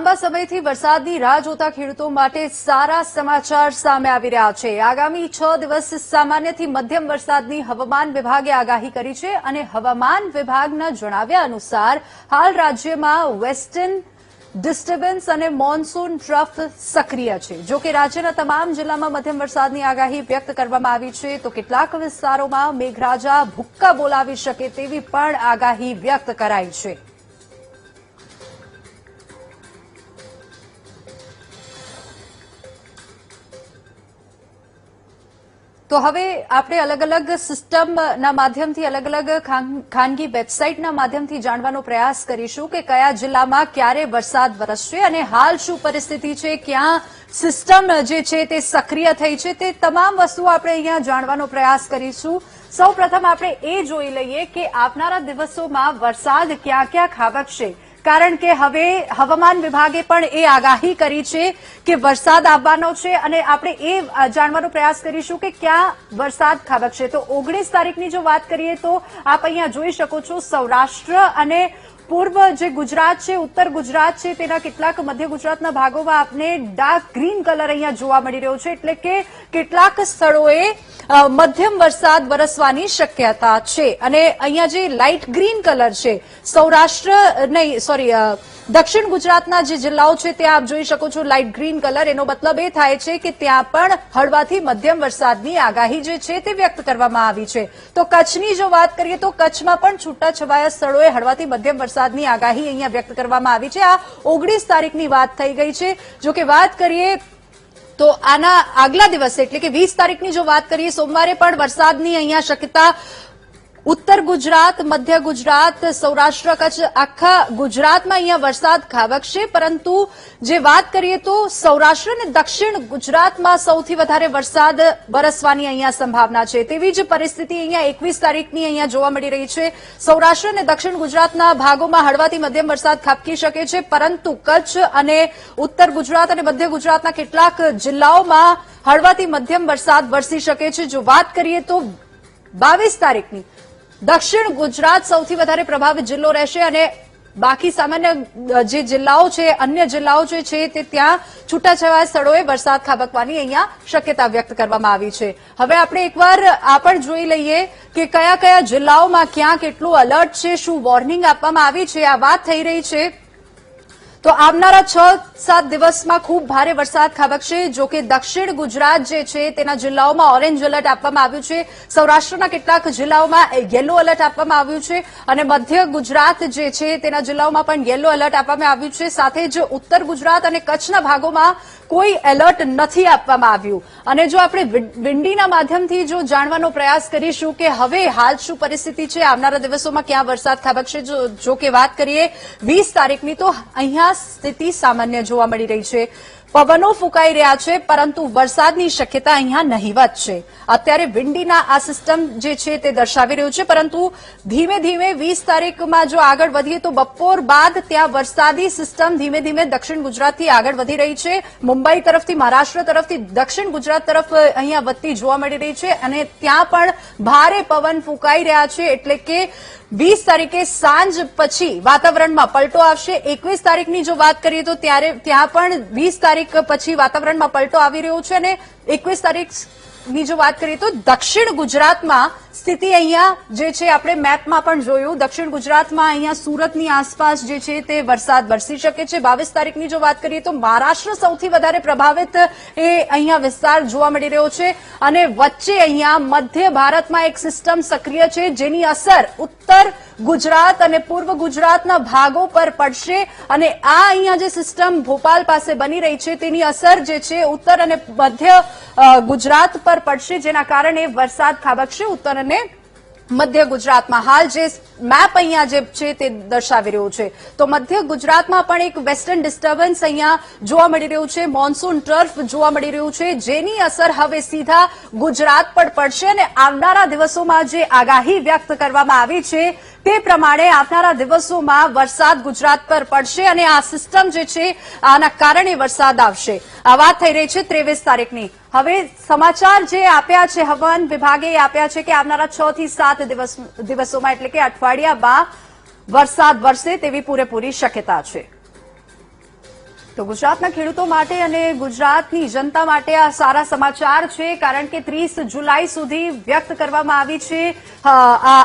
લાંબા સમયથી વરસાદની રાહ જોતા ખેડૂતો માટે સારા સમાચાર સામે આવી રહ્યા છે। આગામી 6 દિવસ સામાન્યથી મધ્યમ વરસાદની હવામાન વિભાગે આગાહી કરી છે અને હવામાન વિભાગના જણાવ્યા અનુસાર હાલ રાજ્યમાં વેસ્ટર્ન ડિસ્ટર્બન્સ અને મોન્સૂન ટ્રફ સક્રિય છે। જો કે રાજ્યના તમામ જિલ્લામાં મધ્યમ વરસાદની આગાહી વ્યક્ત કરવામાં આવી છે તો કેટલાક વિસ્તારોમાં મેઘરાજા ભૂક્કા બોલાવી શકે તેવી પણ આગાહી વ્યક્ત કરાઈ છે। તો હવે આપણે અલગ અલગ સિસ્ટમના માધ્યમથી અલગ અલગ ખાનગી વેબસાઇટના માધ્યમથી જાણવાનો પ્રયાસ કરીશું કે કયા જિલ્લામાં ક્યારે વરસાદ વરસશે અને હાલ શું પરિસ્થિતિ છે, ક્યાં સિસ્ટમ જે છે તે સક્રિય થઈ છે, તે તમામ વસ્તુઓ આપણે અહીંયા જાણવાનો પ્રયાસ કરીશું। સૌપ્રથમ આપણે એ જોઈ લઈએ કે આવનારા દિવસોમાં વરસાદ ક્યાં ક્યાં ખાબકશે, કારણ કે હવે હવામાન વિભાગે પણ એ આગાહી કરી છે કે વરસાદ આવવાનો છે અને આપણે એ જાણવાનો પ્રયાસ કરીશું કે ક્યાં વરસાદ ખાબકશે। તો 19 તારીખની જો વાત કરીએ તો આપ અહીંયા જોઈ શકો છો સૌરાષ્ટ્ર અને પૂર્વ જે ગુજરાત છે, ઉત્તર ગુજરાત છે, તેના કેટલાક મધ્ય ગુજરાતના ભાગોમાં આપને ડાર્ક ગ્રીન કલર અહીંયા જોવા મળી રહ્યો છે, એટલે કે કેટલાક સ્થળોએ મધ્યમ વરસાદ વરસવાની શક્યતા છે અને અહીંયા જે લાઇટ ગ્રીન કલર છે દક્ષિણ ગુજરાતના જે જિલ્લાઓ છે ત્યાં આપ જોઈ શકો છો લાઇટ ગ્રીન કલર, એનો મતલબ એ થાય છે કે ત્યાં પણ હળવાથી મધ્યમ વરસાદની આગાહી જે છે તે વ્યક્ત કરવામાં આવી છે। તો કચ્છની જો વાત કરીએ તો કચ્છમાં પણ છૂટાછવાયા સ્થળોએ હળવાથી મધ્યમ વરસાદની આગાહી અહીંયા વ્યક્ત કરવામાં આવી છે। આ 19 તારીખની વાત થઈ ગઈ છે। જો કે વાત કરીએ તો આના આગલા દિવસે એટલે કે 20 તારીખની જો વાત કરીએ સોમવારે પણ વરસાદની અહીંયા શક્યતા ઉત્તર ગુજરાત, મધ્ય ગુજરાત, સૌરાષ્ટ્ર, કચ્છ આખા ગુજરાતમાં અહીંયા વરસાદ ખાબકશે, પરંતુ જે વાત કરીએ તો સૌરાષ્ટ્ર અને દક્ષિણ ગુજરાતમાં સૌથી વધારે વરસાદ વરસવાની અહીંયા સંભાવના છે। તેવી જ પરિસ્થિતિ અહીંયા 21 તારીખની અહીંયા જોવા મળી રહી છે। સૌરાષ્ટ્ર અને દક્ષિણ ગુજરાતના ભાગોમાં હળવાથી મધ્યમ વરસાદ ખાબકી શકે છે, પરંતુ કચ્છ અને ઉત્તર ગુજરાત અને મધ્ય ગુજરાતના કેટલાક જિલ્લાઓમાં હળવાથી મધ્યમ વરસાદ વરસી શકે છે। જો વાત કરીએ તો 22 તારીખની દક્ષિણ ગુજરાત સૌથી વધારે પ્રભાવિત જિલ્લો રહેશે અને બાકી સામાન્ય જે જિલ્લાઓ છે, અન્ય જિલ્લાઓ જે છે તે ત્યાં છૂટાછવાયા સ્થળોએ વરસાદ ખાબકવાની અહીંયા શક્યતા વ્યક્ત કરવામાં આવી છે। હવે આપણે એકવાર આ પણ જોઈ લઈએ કે કયા કયા જિલ્લાઓમાં ક્યાં કેટલું એલર્ટ છે, શું વોર્નિંગ આપવામાં આવી છે। આ વાત થઈ રહી છે તો આવનારા 6-7 દિવસમાં ખૂબ ભારે વરસાદ ખાબકશે। જો કે દક્ષિણ ગુજરાત જે છે તેના જિલ્લાઓમાં ઓરેન્જ એલર્ટ આપવામાં આવ્યું છે, સૌરાષ્ટ્રના કેટલાક જિલ્લાઓમાં યલો એલર્ટ આપવામાં આવ્યું છે અને મધ્ય ગુજરાત જે છે તેના જિલ્લાઓમાં પણ યલો એલર્ટ આપવામાં આવ્યું છે। સાથે જ ઉત્તર ગુજરાત અને કચ્છના ભાગોમાં કોઈ એલર્ટ નથી આપવામાં આવ્યું। અને જો આપણે વિંડીના માધ્યમથી જો જાણવાનો પ્રયાસ કરીશું કે હવે હાલ શું પરિસ્થિતિ છે, આવનારા દિવસોમાં ક્યાં વરસાદ ખાબકશે, જો કે વાત કરીએ 20 તારીખની તો અહીંયા સ્થિતિ સામાન્ય જોવા મળી રહી છે। પવનો ફૂંકાઈ રહ્યા છે, પરંતુ વરસાદની શક્યતા અહીંયા નહીવત છે। અત્યારે વિંડીના આ સિસ્ટમ જે છે તે દર્શાવી રહ્યું છે, પરંતુ ધીમે ધીમે 20 તારીખમાં જો આગળ વધીએ તો બપોર બાદ ત્યાં વરસાદી સિસ્ટમ ધીમે ધીમે દક્ષિણ ગુજરાતથી આગળ વધી રહી છે। મુંબઈ તરફથી, મહારાષ્ટ્ર તરફથી દક્ષિણ ગુજરાત તરફ અહીંયા વધતી જોવા મળી રહી છે અને ત્યાં પણ ભારે પવન ફૂંકાઈ રહ્યા છે, એટલે કે 20 તારીખે સાંજ પછી વાતાવરણમાં પલટો આવશે। 21 તારીખની જો વાત કરીએ તો ત્યાં પણ 20 તારીખ પછી વાતાવરણમાં પલટો આવી રહ્યો છે અને 21 તારીખની જો વાત કરીએ તો દક્ષિણ ગુજરાતમાં સ્થિતિ અહીંયા જે છે આપણે મેપમાં પણ જોયું, દક્ષિણ ગુજરાતમાં અહીંયા સુરતની આસપાસ જે છે તે વરસાદ વરસી શકે છે। 22 તારીખની જો વાત કરીએ તો મહારાષ્ટ્ર સૌથી વધારે પ્રભાવિત એ અહીંયા વિસ્તાર જોવા મળી રહ્યો છે અને વચ્ચે અહીંયા મધ્ય ભારતમાં એક સિસ્ટમ સક્રિય છે, જેની અસર ઉત્તર ગુજરાત અને પૂર્વ ગુજરાતના ભાગો પર પડશે અને આ અહીંયા જે સિસ્ટમ ભોપાલ પાસે બની રહી છે તેની અસર જે છે ઉત્તર અને મધ્ય ગુજરાત પર પડશે, જેના કારણે વરસાદ ખાબકશે ઉત્તર અને મધ્ય ગુજરાતમાં। હાલ જે મેપ અહીંયા જે છે તે દર્શાવી રહ્યું છે તો મધ્ય ગુજરાતમાં પણ એક વેસ્ટર્ન ડિસ્ટર્બન્સ અહીંયા જોવા મળી રહ્યું છે, મોન્સૂન ટ્રફ જોવા મળી રહ્યું છે, જેની અસર હવે સીધા ગુજરાત પર પડશે અને આવનારા દિવસોમાં જે આગાહી વ્યક્ત કરવામાં આવી છે તે પ્રમાણે આવનારા દિવસોમાં વરસાદ ગુજરાત પર પડશે અને આ સિસ્ટમ જે છે આના કારણે વરસાદ આવશે। આ વાત થઈ રહી છે 23 તારીખની। હવે સમાચાર જે આપ્યા છે હવામાન વિભાગે આપ્યા છે કે આવનારા 6 થી 7 દિવસોમાં એટલે કે અઠવાડિયામાં વરસાદ વરસે તેવી પૂરેપૂરી શક્યતા છે। તો ગુજરાતના ખેડૂતો માટે અને ગુજરાતની જનતા માટે આ સારા સમાચાર છે, કારણ કે 30 જુલાઈ સુધી વ્યક્ત કરવામાં આવી છે આ